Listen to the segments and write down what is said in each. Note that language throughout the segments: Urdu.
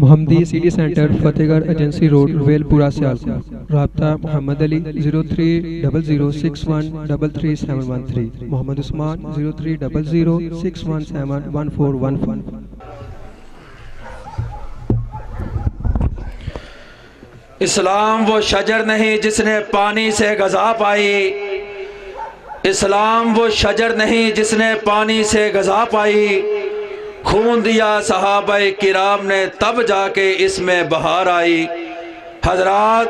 محمدی سٹی سینٹر فتح گڑھ ایجنسی روڈ ویل پورہ سیالکوٹ۔ رابطہ محمد علی 030061333713، محمد عثمان 030061711415۔ اسلام وہ شجر نہیں جس نے پانی سے غذا پائی، اسلام وہ شجر نہیں جس نے پانی سے غذا پائی، خون دیا صحابہ کرام نے تب جا کے اس میں بہار آئی۔ حضرات،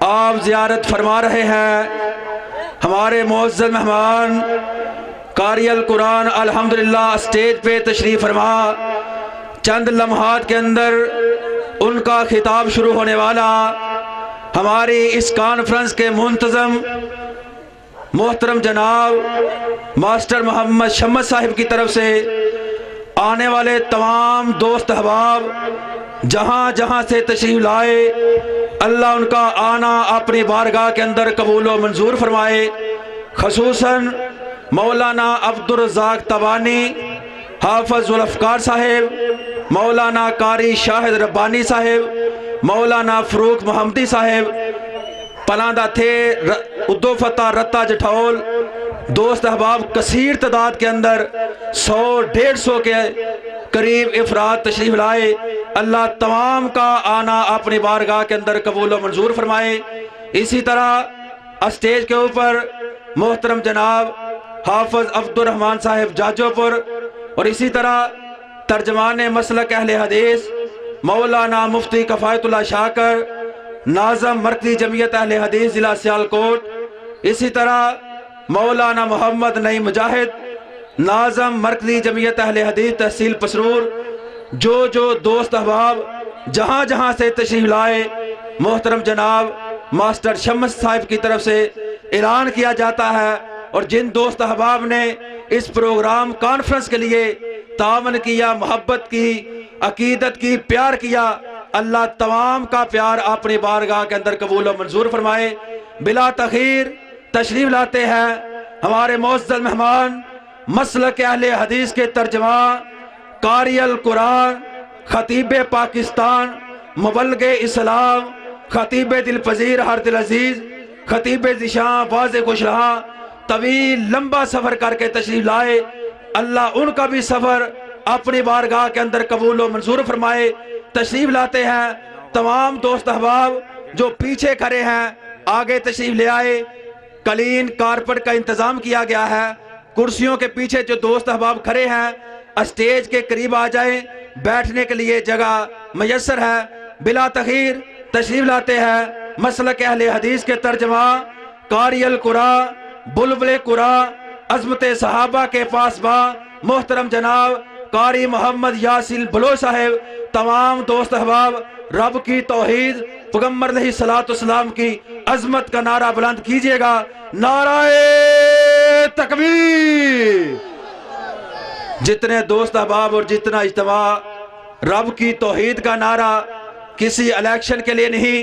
آپ زیارت فرما رہے ہیں، ہمارے معزز مہمان قاری القرآن الحمدللہ اسٹیج پہ تشریف فرما، چند لمحات کے اندر ان کا خطاب شروع ہونے والا۔ ہماری اس کانفرنس کے منتظم محترم جناب ماسٹر محمد شمس صاحب کی طرف سے آنے والے تمام دوست احباب جہاں جہاں سے تشریف لائے، اللہ ان کا آنا اپنی بارگاہ کے اندر قبول و منظور فرمائے۔ خصوصاً مولانا عبدالرزاق تبانی حافظ الافکار صاحب، مولانا قاری شاہد ربانی صاحب، مولانا فروق محمدی صاحب، پلاندہ تھے ادو فتح رتا جٹھول، دوست احباب کثیر تعداد کے اندر 100-150 کے قریب افراد تشریف لائے۔ اللہ تمام کا آنا اپنی بارگاہ کے اندر قبول و منظور فرمائے۔ اسی طرح اسٹیج کے اوپر محترم جناب حافظ عبدالرحمن صاحب جاجو پور، اور اسی طرح ترجمان مسلک اہل حدیث مولانا مفتی کفایت اللہ شاکر، ناظم مرکزی جمعیت اہل حدیث ضلع سیالکوٹ، اسی طرح مولانا محمد نعیم مجاہد، ناظم مرکزی جمعیت اہل حدیث تحصیل پسرور۔ جو دوست احباب جہاں جہاں سے تشریف لائے، محترم جناب ماسٹر شمس صاحب کی طرف سے اعلان کیا جاتا ہے، اور جن دوست احباب نے اس پروگرام کانفرنس کے لیے تعاون کیا، محبت کی، عقیدت کی، پیار کیا، اللہ تمام کا پیار اپنی بارگاہ کے اندر قبول و منظور فرمائے۔ بلا تاخیر تشریف لاتے ہیں ہمارے معزز مہمان، مسلک اہل حدیث کے ترجمہ، قاری القرآن، خطیب پاکستان، مبلغ اسلام، خطیب دل پذیر ہر دل عزیز، خطیب ذیشاں واضح خوشرہاں، طویل لمبا سفر کر کے تشریف لائے۔ اللہ ان کا بھی سفر اپنی بارگاہ کے اندر قبول و منظور فرمائے۔ تشریف لاتے ہیں تمام دوست احباب جو پیچھے کھڑے ہیں، آگے تشریف لے آئے۔ قلین کارپٹ کا انتظام کیا گیا ہے، کرسیوں کے پیچھے جو دوست احباب کھڑے ہیں اسٹیج کے قریب آ جائیں، بیٹھنے کے لیے جگہ میسر ہے۔ بلا تاخیر تشریف لاتے ہیں مسلک اہل حدیث کے ترجمہ، قاری القرآن، بلبل قرآن، عظمت صحابہ کے پاسباں، محترم جناب قاری محمد یاسین بلوچ صاحب۔ تمام دوست احباب رب کی توحید، پیغمبر علیہ السلام کی عظمت کا نعرہ بلند کیجئے گا، نعرہ تکبیر۔ جتنے دوست احباب اور جتنا اجتماع، رب کی توحید کا نعرہ کسی الیکشن کے لیے نہیں،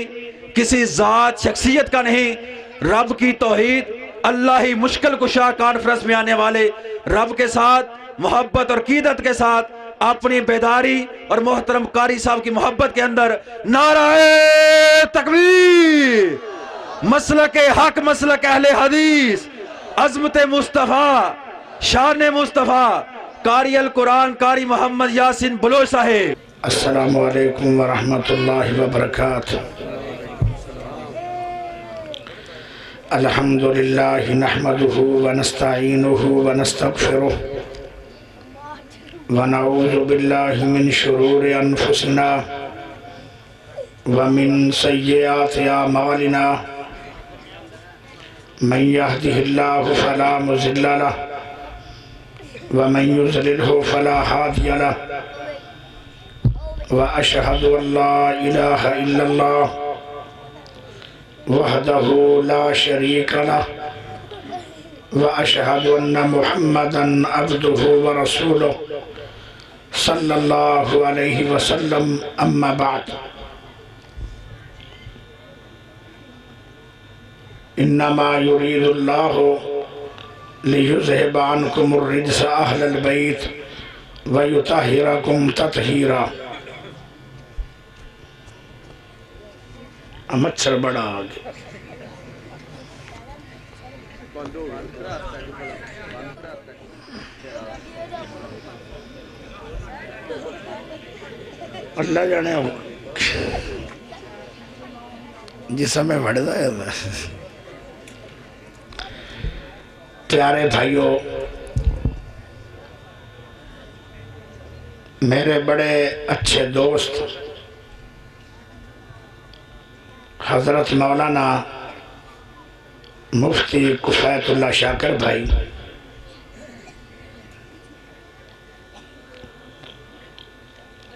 کسی ذات شخصیت کا نہیں، رب کی توحید، اللہ ہی مشکل کشا کانفرنس میں آنے والے رب کے ساتھ محبت اور عقیدت کے ساتھ اپنی بیداری اور محترم قاری صاحب کی محبت کے اندر نعرہ تکبیر۔ مسلک حق، مسلک اہل حدیث، عظمت مصطفیٰ، شان مصطفیٰ، قاری القرآن قاری محمد یاسین بلوچ صاحب۔ السلام علیکم ورحمۃ اللہ وبرکاتہ۔ الحمدللہ نحمدہ ونستعینہ ونستغفرہ ونعوذ باللہ من شرور انفسنا ومن سیئات اعمالنا، من یہدہ اللہ فلا مضل لہ ومن یضللہ فلا ہادی لہ، واشہد ان لا الہ الا اللہ وحدہ لا شریک لہ، واشہد ان محمدًا عبدہ ورسولہ صلی اللہ علیہ وسلم۔ اما بعد، انما یرید اللہ لیذہب عنکم الرجس اہل البیت ویطہرکم تطہیرا۔ مچھر بڑا آ گیا اللہ جانے ہو جس میں بڑھتا ہے پیارے بھائیوں میرے بڑے اچھے دوست حضرت مولانا مفتی کفایت اللہ شاکر بھائی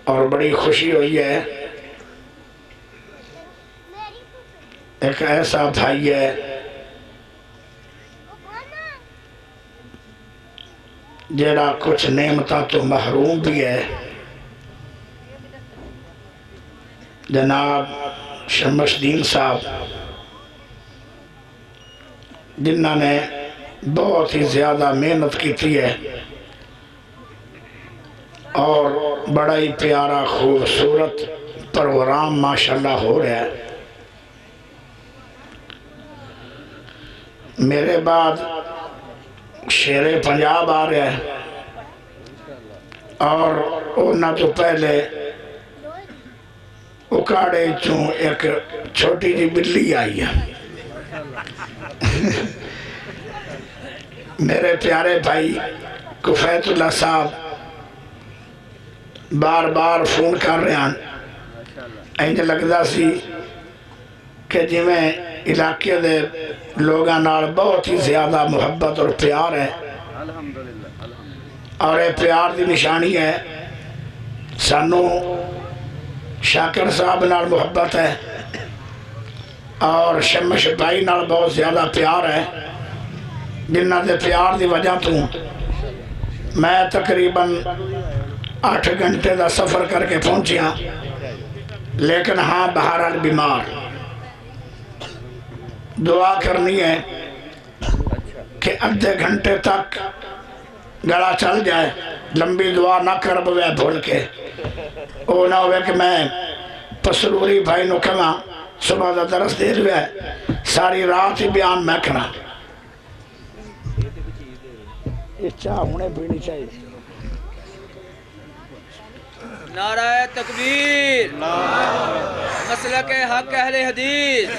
اور بڑی خوشی ہوئی ہے ایک ایسا بھائی ہے جیڑا کچھ نعمتاں تو محروم بھی ہے جناب شمس الدین صاحب جنہوں نے بہت ہی زیادہ محنت کی تھی ہے اور بڑا ہی پیارا خوبصورت پروگرام ماشاءاللہ ہو رہا ہے میرے بعد شیر پنجاب آ رہا ہے اور انہاں تو پہلے اکاڑے چوں ایک چھوٹی جی بلی آئی ہے میرے پیارے بھائی کفایت اللہ صاحب بار بار فون کر رہے ہیں اینج لگدا سی کہ جی میں علاقے دے لوگاں نال بہت ہی زیادہ محبت اور پیار ہے اور یہ پیار دی نشانی ہے سانو شاکر صاحب نال محبت ہے اور شمش بھائی نال بہت زیادہ پیار ہے جنہ دے پیار دی وجہ تو میں تقریباً 8 گھنٹے دا سفر کر کے پہنچیا لیکن ہاں بہرحال بیمار دعا کرنی ہے کہ آدھے گھنٹے تک گلا چل جائے لمبی دعا نہ کر بوے بھول کے او نہ ہوئے کہ میں پسروری بھائی نو کہاں صبح دا درس دے ہوئے ساری رات ہی بیان میں کرا یہ چاہ ہونے پینی چاہیے نعرہ تکبیر مسلک حق اہل حدیث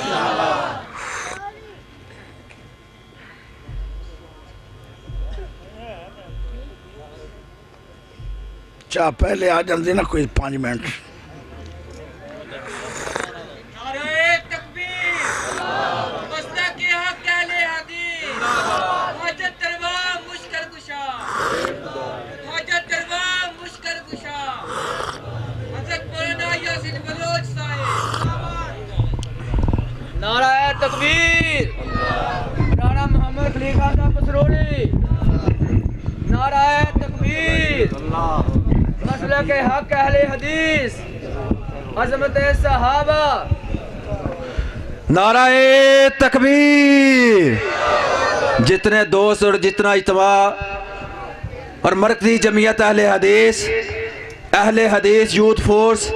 چاہ پہلے آ جاندی نا کوئی 5 منٹ نعرہ تکبیر مسلک حق اہل حدیث حاجت روا مشکل کشا حاجت روا مشکل کشا حضرت مولانا یاسین بلوچ صاحب نعرہ تکبیر رانا محمد خلیفہ صاحب پسروری نعرہ تکبیر مسلک حق اہل حدیث عظمت صحابہ نعرہ تکبیر جتنے دوست اور جتنا اجتماع اور مرکزی جمعیت اہل حدیث یوتھ فورس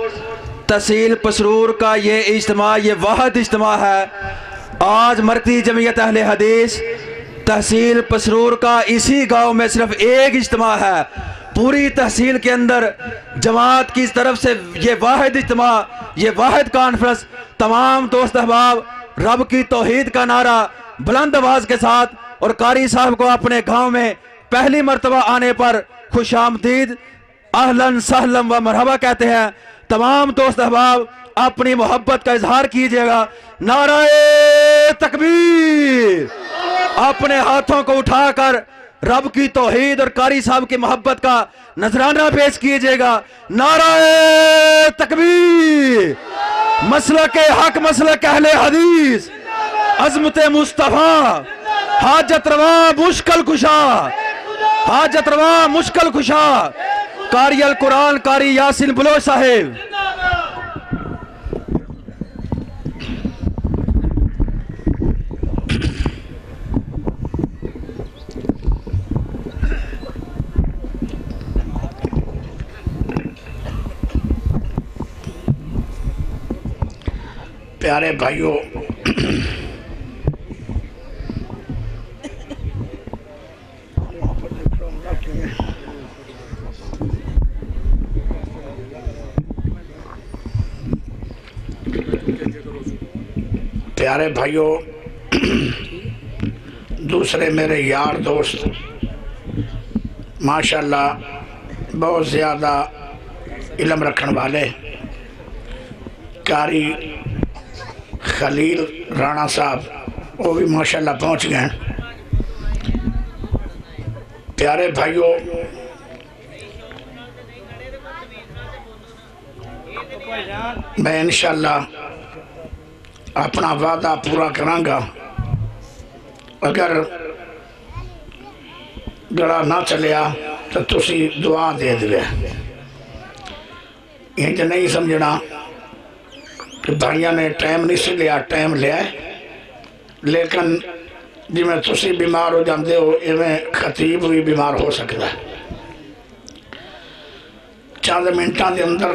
تحصیل پسرور کا یہ اجتماع یہ واحد اجتماع ہے آج مرکزی جمعیت اہل حدیث تحصیل پسرور کا اسی گاؤں میں صرف ایک اجتماع ہے پوری تحصیل کے اندر جماعت کی طرف سے یہ واحد اجتماع یہ واحد کانفرنس تمام دوست احباب رب کی توحید کا نعرہ بلند آواز کے ساتھ اور قاری صاحب کو اپنے گاؤں میں پہلی مرتبہ آنے پر خوش آمدید اہلاً سہلاً و مرحبا کہتے ہیں تمام دوست احباب اپنی محبت کا اظہار کیجئے گا نعرہ تکبیر اپنے ہاتھوں کو اٹھا کر رب کی توحید اور قاری صاحب کی محبت کا نذرانہ پیش کیجئے گا نعرہ تکبیر مسلک حق مسلک اہل حدیث عظمت مصطفیٰ حاجت روا مشکل کشا حاجت روا مشکل کشا قاری القرآن قاری یاسین بلوچ صاحب پیارے بھائیوں، پیارے بھائیوں، دوسرے میرے یار دوست ماشاءاللہ بہت زیادہ علم رکھن والے قاری خلیل رانا صاحب وہ بھی ماشاءاللہ پہنچ گئے ہیں۔ پیارے بھائیوں، میں انشاءاللہ اپنا وعدہ پورا کروں گا، اگر گڑا نہ چلیا تو تسی دعا دے دے۔ یہ جو نہیں سمجھنا کہ بھائیاں نے ٹائم نہیں سے لیا، ٹائم لیا ہے، لیکن جی میں تسی بیمار ہو جاندے ہو ایویں خطیب بھی بیمار ہو سکتا ہے۔ چند منٹاں دے اندر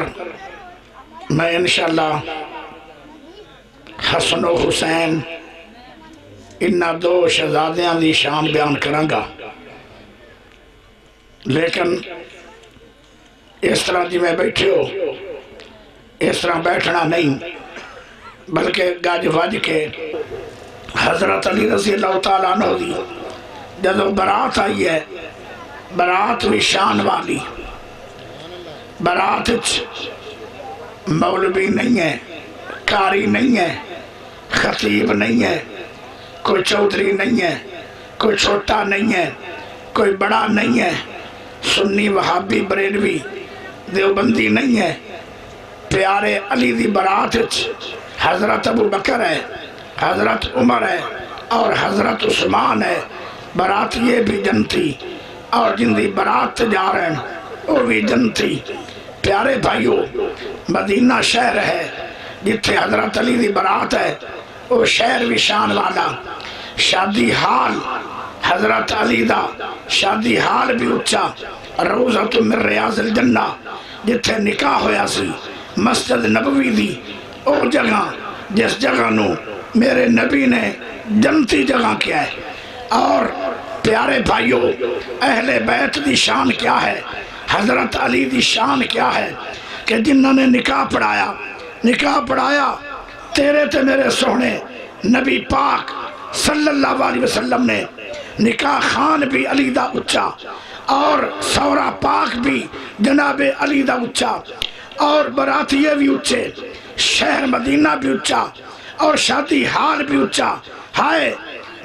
میں انشاءاللہ حسن و حسین انہاں دو شہزادیاں دی شان بیان کروں گا، لیکن اس طرح جی میں بیٹھے ہو اس طرح بیٹھنا نہیں، بلکہ گاج واج کے حضرت علی رضی اللہ تعالیٰ عنہ دی جدو برات آئی ہے، برات بھی شان والی، برات مولوی نہیں ہے، قاری نہیں ہے، خطیب نہیں ہے، کوئی چودھری نہیں ہے، کوئی چھوٹا نہیں ہے، کوئی بڑا نہیں ہے، سنی وہابی بریلوی دیوبندی نہیں ہے۔ پیارے علی دی برات حضرت ابو بکر ہے، حضرت عمر ہے اور حضرت عثمان ہے۔ برات یہ بھی جنتی اور جن دی برات جا رہے ہیں وہ بھی جنتی۔ پیارے بھائیوں، مدینہ شہر ہے جتھے حضرت علی دی برات ہے، وہ شہر بھی شان والا، شادی حال حضرت علی دا شادی حال بھی اچھا، روضۃ من ریاض الجنہ جتھے نکاح ہویا سی، مسجد نبوی دی او جگہ جس جگہ نو میرے نبی نے جنتی جگہ کیا ہے۔ اور پیارے بھائیوں، اہل بیت دی شان کیا ہے، حضرت علی دی شان کیا ہے کہ جنہوں نے نکاح پڑھایا تیرے تے میرے سونے نبی پاک صلی اللہ علیہ وسلم نے نکاح خان بھی علی دا اچھا اور سورا پاک بھی جناب علی دا اچھا اور براتیے بھی اچھے، شہر مدینہ بھی اچھا اور شادی حال بھی اچھا۔ ہائے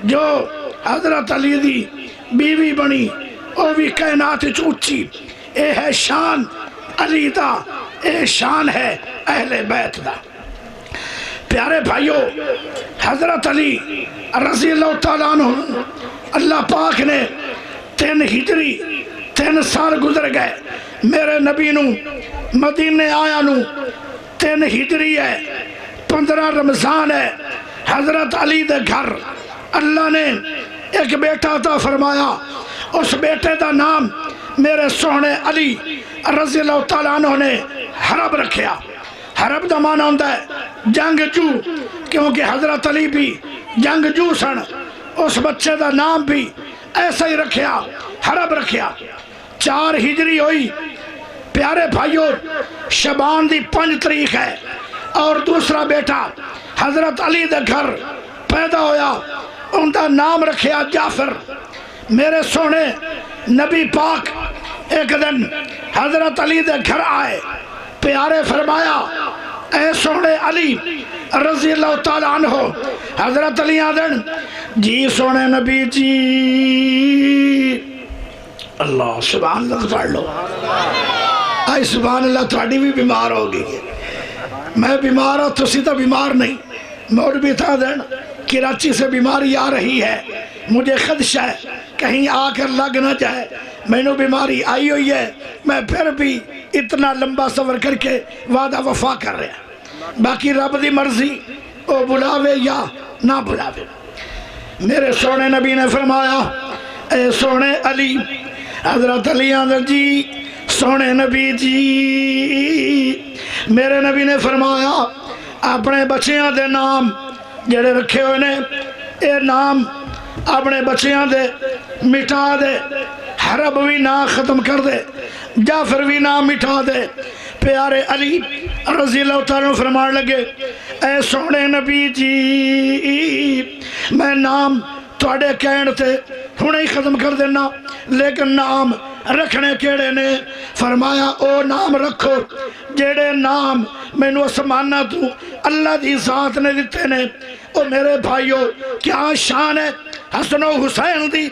جو حضرت علی دی بیوی بنی وہ بھی کائنات اچھی، اے ہے شان علی دا، اے شان ہے اہل بیت دا۔ پیارے بھائیوں، حضرت علی رضی اللہ تعالیٰ عنہ اللہ پاک نے 3 ہجری 3 سال گزر گئے، میرے نبی نو مدینے آیا نو 3 ہجری ہے، 15 رمضان ہے۔ حضرت علی دے گھر اللہ نے ایک بیٹا عطا فرمایا، اس بیٹے دا نام میرے سونے علی رضی اللہ تعالیٰ عنہ نے حرب رکھیا۔ حرب دا معنی ہوتا ہے جنگجو، کیونکہ حضرت علی بھی جنگجو سن، اس بچے دا نام بھی ایسا ہی رکھیا، حرب رکھیا۔ 4 ہجری ہوئی۔ پیارے بھائیوں، شبان دی 5 تاریخ ہے اور دوسرا بیٹا حضرت علی دے گھر پیدا ہویا، ان دا نام رکھیا جعفر۔ میرے سونے نبی پاک ایک دن حضرت علی دے گھر آئے، پیارے فرمایا اے سونے علی رضی اللہ تعالیٰ عنہ۔ حضرت علی آدن جی سونے نبی جی، اللہ سبحان اللہ پڑھ لو، آئی سبحان اللہ، تھوڑی بھی بیمار ہوگی، میں بیمار ہوں تسی تو بیمار نہیں۔ مولوی تھا دن کراچی سے بیماری آ رہی ہے، مجھے خدشہ ہے کہیں آ کر لگ نہ جائے، میں نے بیماری آئی ہوئی ہے، میں پھر بھی اتنا لمبا سفر کر کے وعدہ وفا کر رہا، باقی رب دی مرضی وہ بلاوے یا نہ بلاوے۔ میرے سونے نبی نے فرمایا اے سونے علی، حضرت علی آدھر جی سونے نبی جی، میرے نبی نے فرمایا اپنے بچیاں دے نام جڑے رکھے ہوئے نے اے نام اپنے بچیاں دے مٹا دے، حرب بھی نہ ختم کر دے، جعفر بھی نہ مٹا دے۔ پیارے علی رضی اللہ تعالیٰ فرمان لگے اے سونے نبی جی میں نام تواڈے کہن تے ہنے ہی ختم کر دینا، لیکن نام رکھنے کیڑے نے؟ فرمایا او نام رکھو جیڑے نام مینوں اسمانہ تو اللہ دی ذات نے دیتے نے۔ او میرے بھائیو کیا شان ہے حسن و حسین دی،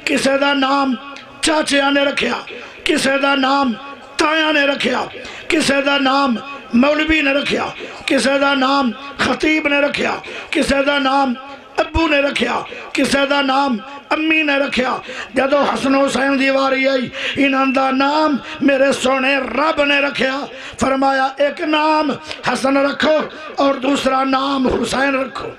کسے دا نام چاچیاں نے رکھیا، کسے دا نام تایاں نے رکھیا، کسے دا نام مولوی نے رکھیا، کسے دا نام خطیب نے رکھیا، کسے دا نام ابو نے رکھیا، کسے دا نام امی نے رکھیا۔ جدو حسن حسین دی واری آئی انہاں دا نام میرے سونے رب نے رکھیا۔ فرمایا ایک نام حسن رکھو اور دوسرا نام حسین رکھو۔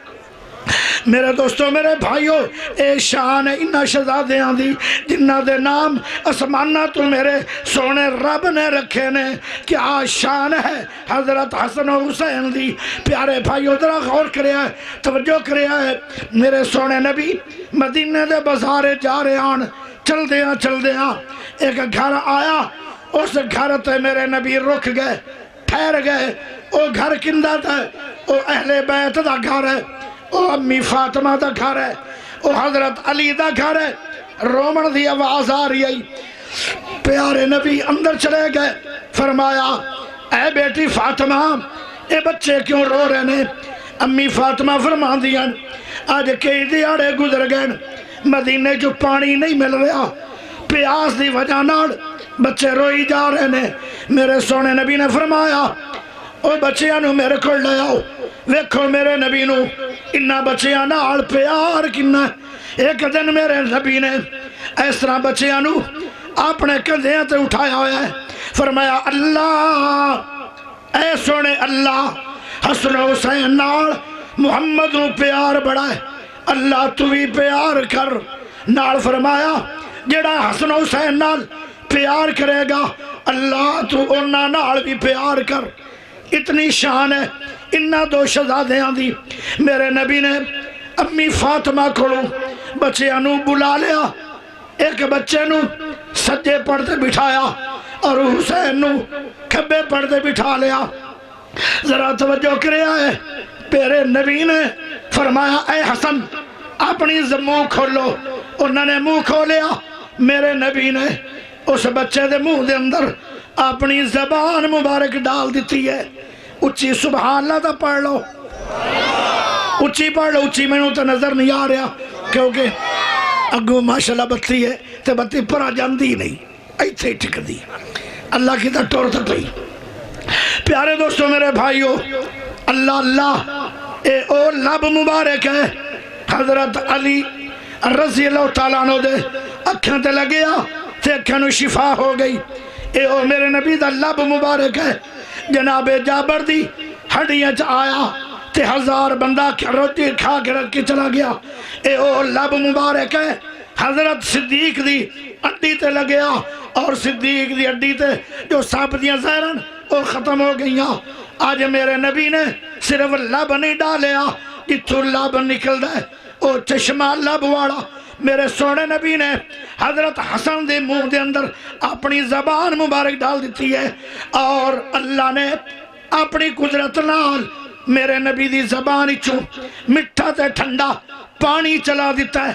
میرے دوستو میرے بھائیو اے شان ہے انہاں شہزادیاں دی جنہ دے نام اسمانہ تو میرے سونے رب نے رکھے نے۔ کیا شان ہے حضرت حسن و حسین دی۔ پیارے بھائیو ذرا غور کریا ہے، توجہ کریا ہے، میرے سونے نبی مدینے دے بازارے جا رہے آن، چل دیاں ایک گھر آیا، اس گھر تے میرے نبی رک گئے، ٹھہر گئے۔ وہ گھر کندہ تھا؟ وہ اہل بیت دا گھر ہے، او امی فاطمہ دا گھر ہے، او حضرت علی دا گھر ہے۔ رومن دی آواز آ رہی ہے، پیارے نبی اندر چلے گئے۔ فرمایا اے بیٹی فاطمہ اے بچے کیوں رو رہے نے؟ امی فاطمہ فرما دیاں آج کئی دیاڑے گزر گئے، مدینے جو پانی نہیں مل رہا، پیاس دی وجہ نال بچے روئی جا رہے نے۔ میرے سونے نبی نے فرمایا او بچیاں نو میرے کو لے آؤ۔ ویکھو میرے نبی نو انہاں بچیاں نال پیار کنا۔ ایک دن میرے نبی نے اس طرح بچیاں نو اپنے کندھیاں تے اٹھایا ہوا ہے۔ فرمایا اللہ اے سونے اللہ حسن حسین نال محمد نو پیار بڑا ہے، اللہ تو بھی پیار کر نال۔ فرمایا جڑا حسن حسین نال پیار کرے گا اللہ تو انہاں نال بھی پیار کر۔ اتنی شان ہے انہاں دو شہزادیاں دی۔ میرے نبی نے امی فاطمہ کھڑو بچیاں نو بلا لیا، ایک بچے نو سجے پڑھتے بٹھایا اور حسین نو کھبے پڑھتے بٹھا لیا۔ ذرا توجہ کریا ہے، میرے نبی نے فرمایا اے حسن اپنی منہ کھولو۔ انہوں نے منہ کھولیا، میرے نبی نے اس بچے دے منہ دے اندر اپنی زبان مبارک ڈال دیتی ہے۔ اچھی سبحان اللہ تا پڑھ لو، اچھی پڑھ لو، اچھی میں نے تو نظر نہیں آ رہا کیونکہ اگو ماشاءاللہ بتی ہے تے بتی پرا جاندی نہیں، ایتھے ہی ٹک دی، اللہ کی تا ٹور تا پئی۔ پیارے دوستو میرے بھائیو اللہ اللہ اے او لب مبارک ہے حضرت علی رضی اللہ تعالیٰ عنہ دے اکھاں تے لگیا تے اکھاں نو شفا ہو گئی۔ اے او میرے نبی دا لب مبارک ہے، جناب جابر دی ہڈیاں چ آیا تے 1000 بندہ روٹی کھا کے رکھ کے چلا گیا۔ اے او لب مبارک ہے حضرت صدیق دی اڈی تے لگیا اور صدیق دی اڈی تے جو سب دیاں زہرن وہ ختم ہو گئیاں۔ آج میرے نبی نے صرف لب نہیں ڈالیا، جتھوں لب نکل دے او چشمہ لب والا۔ میرے سونے نبی نے حضرت حسن دے منہ دے اندر اپنی زبان مبارک ڈال دیتی ہے اور اللہ نے اپنی قدرت نال میرے نبی دی زبان چوں مٹھا تے ٹھنڈا پانی چلا دیتا ہے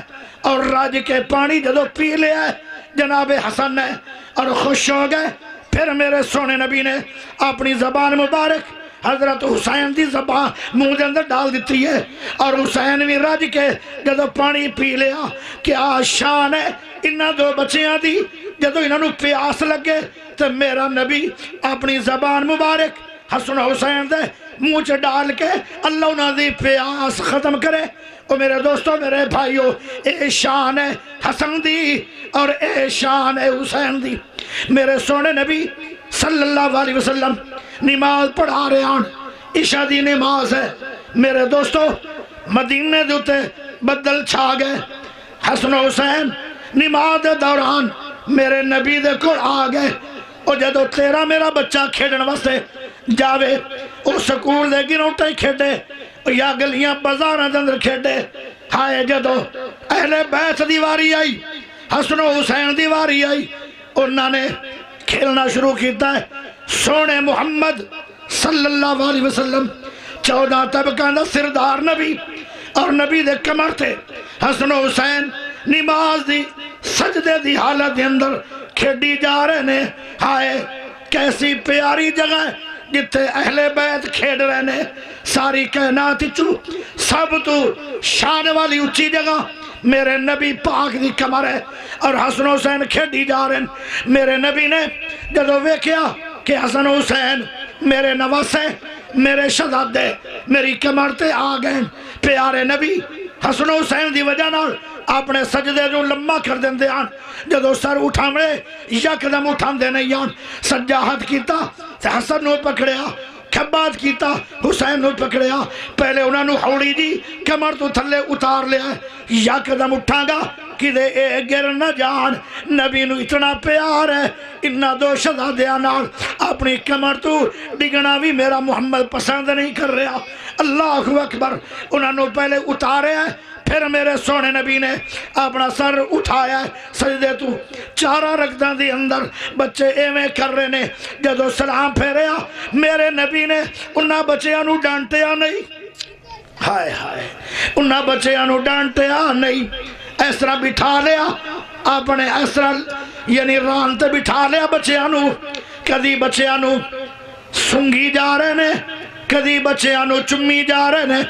اور راج کے پانی جدو پی لیا ہے جناب حسن نے اور خوش ہو گئے۔ پھر میرے سونے نبی نے اپنی زبان مبارک حضرت حسین دی زبان منہ دے اندر ڈال دیتی ہے اور حسین بھی رج کے جدو پانی پی لیا۔ کیا شان ہے انہاں دو بچیاں دی، جدو انہاں نو پیاس لگے تو میرا نبی اپنی زبان مبارک حسن حسین دے منہ چ ڈال کے اللہ انہاں دی پیاس ختم کرے۔ اور میرے دوستو میرے بھائیو اے شان ہے حسن دی اور اے شان ہے حسین دی۔ میرے سونے نبی صلی اللہ علیہ وسلم نماز پڑھا رہے ہیں، عشاء دی نماز ہے۔ میرے دوستو مدینے دوتے بدل چھا گئے، حسن و حسین نماز دے دوران میرے نبی دے کو آ گئے۔ اور جدو تیرا میرا بچہ کھیڑن واسطے جاوے او سکول دے گراؤنڈ کھیڈے یا گلیاں بازاراں دے اندر کھیڈے ہائے جدو اہل بیت دی واری آئی حسن و حسین دی واری آئی انہاں نے کھیلنا شروع کیتا ہے سونے محمد صلی اللہ علیہ وسلم 14 طبقہ دا سردار نبی اور نبی دے کمر تے حسن و حسین نماز دی سجدے دی حالت دے اندر کھیڈی جا رہے نے ہائے کیسی پیاری جگہ ہے جتے اہل بیت کھیڈ رہے نے ساری کائنات چو سب تو شان والی اچھی جگہ میرے نبی پاک دی کمر ہے اور حسن حسین کھیڈی جا رہے ہیں میرے نبی نے جدو ویکھیا کہ حسن حسین میرے نواسے میرے شہزادے میری کمر تے آ گئے پیارے نبی حسن حسین دی وجہ نال اپنے سجدے جو لمبا کر دیں دے آن جدو سر اٹھامڑے یکدم اٹھام دے نہیں آن سجا ہاتھ کیتا حسن نو پکڑیا کھبات کیتا حسین نو پکڑیا پہلے انہوں نے ہوڑی دی کمر تو تھلے اتار لیا یکدم اٹھاں گا کہ دے اے گر نہ جان نبی نو اتنا پیار ہے انہا دو شہزادیاں نال اپنی کمر تو ڈگنا بھی میرا محمد پسند نہیں کر رہا اللہ اکبر انہوں نے پہلے اتارے ہیں پھر میرے سونے نبی نے اپنا سر اٹھایا ہے سجدے تو چارہ رکھداں دی اندر بچے ایویں کر رہے نے جدو سلام پھیریا میرے نبی نے انہاں بچیاں نو ڈانٹیا نہیں ہائے ہائے انہاں بچیاں نو ڈانٹیا نہیں اس طرح بٹھا لیا اپنے اس طرح یعنی ران تے بٹھا لیا بچیاں نو کدی بچیاں نو سنگی جا رہے نے کدی بچیاں نو چمی جا رہے نے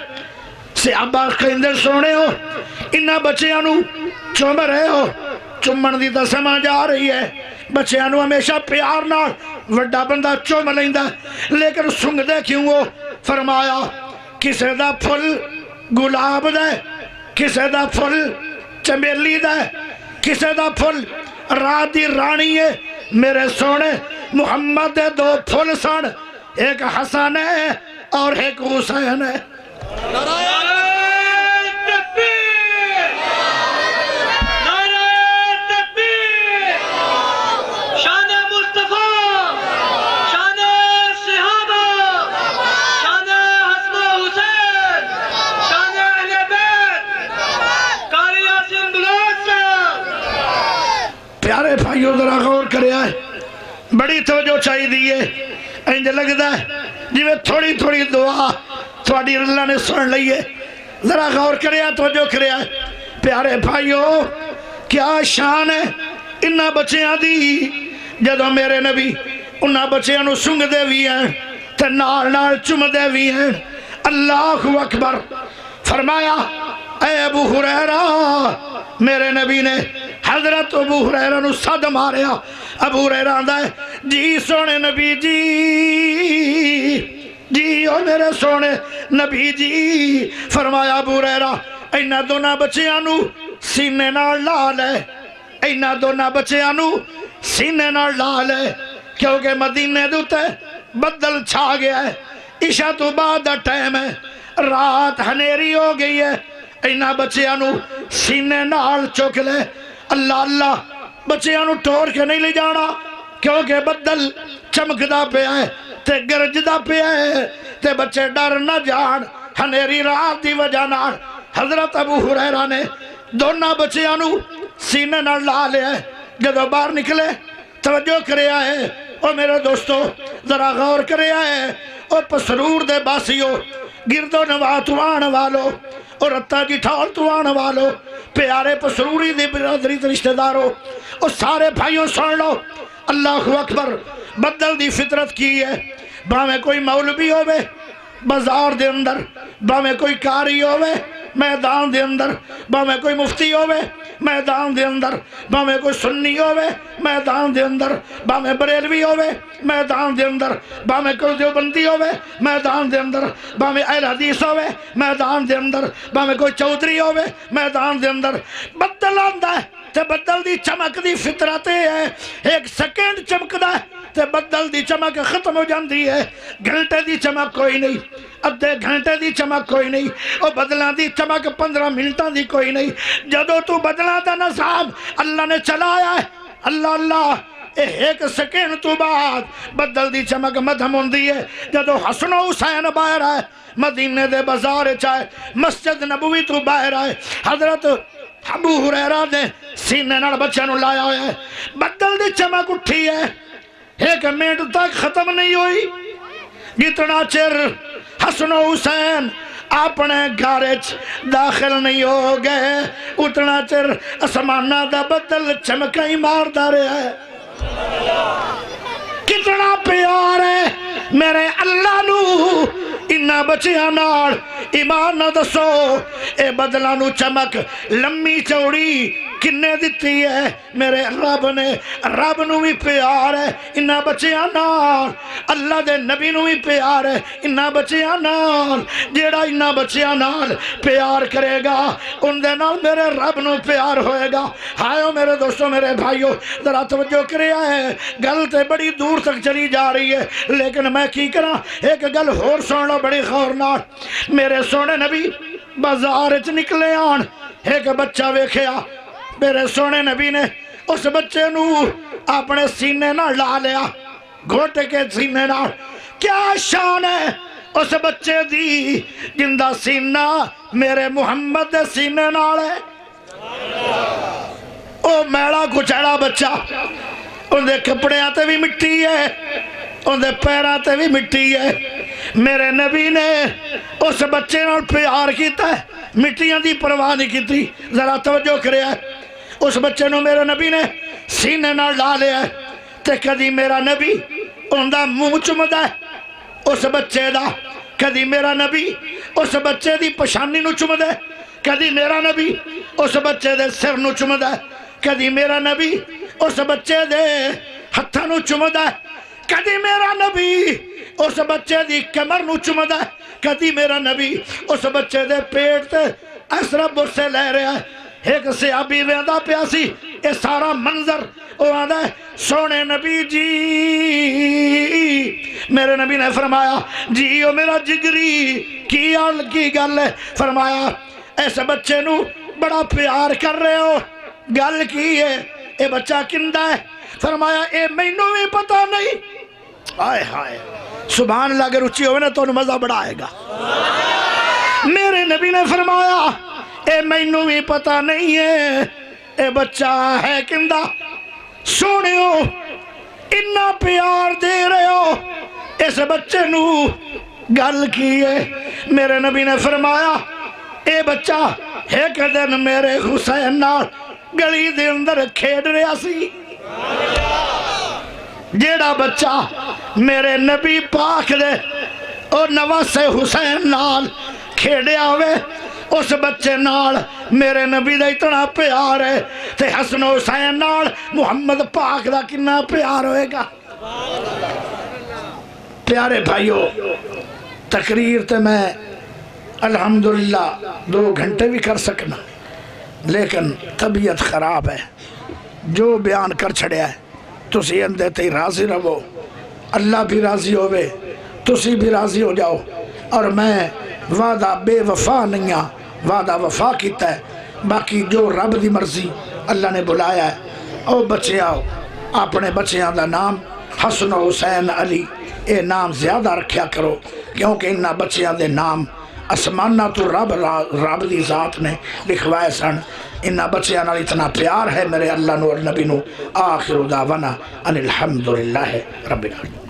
صحابہ کہندے سونے ہو انہاں بچیاں نو چوم رہے ہو چمن دی تا سما جا رہی ہے بچیاں نو ہمیشہ پیار نال وڈا بندہ چوم لیندا لیکن سنگ دے کیوں ہو فرمایا کسے دا پھل گلاب دے کسے دا پھل چمیلی دے کسے دا پھل رات دی رانی ہے میرے سونے محمد دے دو پھل سن ایک حسن ہے اور ایک حسین ہے پیارے بھائیو ذرا غور کریا ہے بڑی توجہ چاہی دیئے انج لگتا ہے جی تھوڑی تھوڑی دعا تھوڑی اللہ نے سن لئیے ذرا غور کریا توجہ کریا ہے پیارے بھائیو کیا شان ہے انہاں بچیاں دی جدو میرے نبی انہاں بچیاں نو سنگ دے بھی ہیں تے نال نال چم دے بھی ہیں اللہ اکبر فرمایا اے ابو ہریرہ میرے نبی نے حضرت ابو ہریرہ نو صد ماریا ابو ہریرہ آندہ ہے جی سونے نبی جی جی او میرے سونے نبی جی فرمایا ابو ہریرہ اینا دونا بچیاں نو سینے نال لا لے اینا دونا بچیاں نو سینے نال لا لے کیونکہ مدینے دوتے بدل چھا گیا ہے عشاء تو بعد ٹائم ہے رات ہنیری ہو گئی ہے اینا بچیاں نو سینے نال چک لے اللہ اللہ بچیاں نو ٹور کے نہیں لے جانا کیونکہ بدل چمکدا پہ ہے تے گرجدا پہ ہے تے بچے ڈر نہ جان ہنیری رات دی وجہ نال حضرت ابو ہریرہ نے دونا بچیاں نو سینے نال لا لے جدو باہر نکلے توجہ کریا ہے او میرے دوستو ذرا غور کریا ہے او پسرور دے باسیو گردو نواں تو آن والو اور رتا جی ٹھار تو آن والو پیارے پسروری دی برادری رشتہ دارو اور سارے بھائیوں سن لو اللہ اکبر بدل دی فطرت کی ہے باویں کوئی مولوی ہوئے بازار دے اندر باویں کوئی کاری ہوئے میدان دے اندر باویں کوئی مفتی ہوئے میدان دے اندر باویں کوئی سنی ہوئے میدان دے اندر باویں بریلوی ہوئے میدان دے اندر باویں کوئی دیوبندی ہوئے میدان دے اندر باویں اہل حدیث ہوئے میدان دے اندر باویں کوئی چودھری ہوئے میدان دے اندر بدل آندا ہے تے بدل دی چمک دی فطرت ہے ایک سیکنڈ چمکدا ہے تے بدل دی چمک ختم ہو جاندی ہے گھنٹے دی چمک کوئی نہیں ادھے گھنٹے دی چمک کوئی نہیں اور بدلاں دی چمک 15 منٹاں دی کوئی نہیں جدو تو بدلاں دا نظام اللہ نے چلایا ہے اللہ اللہ ایک سکین تو بعد بدل دی چمک مدھم ہوندی ہے جدو حسن و حسین باہر آئے مدینے دے بازار چاہے مسجد نبوی تو باہر آئے حضرت ابو ہریرہ دے سینے نال بچے نو لایا ہویا ہے بدل دی چمک اٹھی ہے ایک منٹ تک ختم نہیں ہوئی جتنا چر حسن و حسین اپنے گھرچ داخل نہیں ہو گئے اتنا چر اسمانہ دا بدل چمکا ہی مار دا رہا ہے کتنا پیار ہے میرے اللہ نو انہا بچیاں نال ایمان نہ دسو اے بدلہ نو چمک لمبی چوڑی کنے دیتی ہے میرے رب نو بھی پیار ہے انہا بچیاں نال اللہ دے نبی نو بھی پیار ہے انہا بچیاں نال جیڑا انہا بچیاں نال پیار کرے گا ان دے نال میرے رب نو پیار ہوئے گا ہائیو میرے دوستوں میرے بھائیو ذرا توجہ کریا ہے گل تے بڑی دور تک چلی جا رہی ہے لیکن میں کی کرا ایک گل ہور سن لو بڑی خور نال میرے سونے نبی بازار چ نکلے آن ایک بچہ ویکھیا میرے سونے نبی نے اس بچے نو اپنے سینے نہ لا لیا گھوٹ کے سینے نہ کیا شان ہے اس بچے دی جندہ سینہ میرے محمد دے سینے نال ہے او میڑا کچھڑا بچہ ان دے کپڑے آتے بھی مٹی ہے ان دے پیر آتے بھی مٹی ہے میرے نبی نے اس بچے نال پیار کیتا ہے مٹیاں دی پرواہ نہیں کیتی ذرا توجہ کرے ہے اس بچے نو میرے نبی نے سینے نال لا لیا ہے تے کدی میرا نبی ان دا منہ چمدا ہے اس بچے دا کدی میرا نبی اس بچے دی پشانی نو چمدا ہے کدی میرا نبی اس بچے دے سر نو چمدا ہے کدی میرا نبی اس بچے دے ہتھاں نو چمدا ہے کدی میرا نبی اس بچے دی کمر نو چمدا ہے کدی میرا نبی اس بچے دے پیٹ تے اسرا بوسے لے رہا ہے ایک صحابی ویندا پیاسی اے سارا منظر او آندا ہے سونے نبی جی میرے نبی نے فرمایا جی او میرا جگری کی گل ہے فرمایا ایسے بچے نو بڑا پیار کر رہے ہو گل کی ہے اے بچہ کندہ ہے فرمایا اے مینوں بھی پتہ نہیں آئے ہائے سبحان اللہ اگر اچھی ہوئے نا تو مزہ بڑا آئے گا میرے نبی نے فرمایا اے مینوں بھی پتہ نہیں ہے اے بچہ ہے کندہ سونے ہو اتنا پیار دے رہے ہو اس بچے نو گل کی ہے میرے نبی نے فرمایا اے بچہ ایک دن میرے حسین نال گلی دے اندر کھیڑ رہا سی جیڑا بچہ میرے نبی پاک دے اور نواز حسین نال کھیڑیا ہوئے اس بچے نال میرے نبی دا اتنا پیار ہے تے حسن و حسین نال محمد پاک دا کنا پیار ہوئے گا پیارے بھائیو تقریر تے میں الحمدللہ 2 گھنٹے بھی کر سکنا لیکن طبیعت خراب ہے جو بیان کر چھڑیا ہے تسی اندے تے راضی رہو اللہ بھی راضی ہوئے تسی بھی راضی ہو جاؤ اور میں وعدہ بے وفا نہیں ہاں وعدہ وفا کیتا ہے باقی جو رب دی مرضی اللہ نے بلایا ہے او بچے آؤ اپنے بچیاں دا نام حسن و حسین علی اے نام زیادہ رکھیا کرو کیونکہ انہا بچیاں دے نام اسمانہ تو رب دی ذات نے لکھوائے سن انہا بچیاں نال اتنا پیار ہے میرے اللہ نو اور نبی نو آخر دعوانا ان الحمدللہ رب العالمین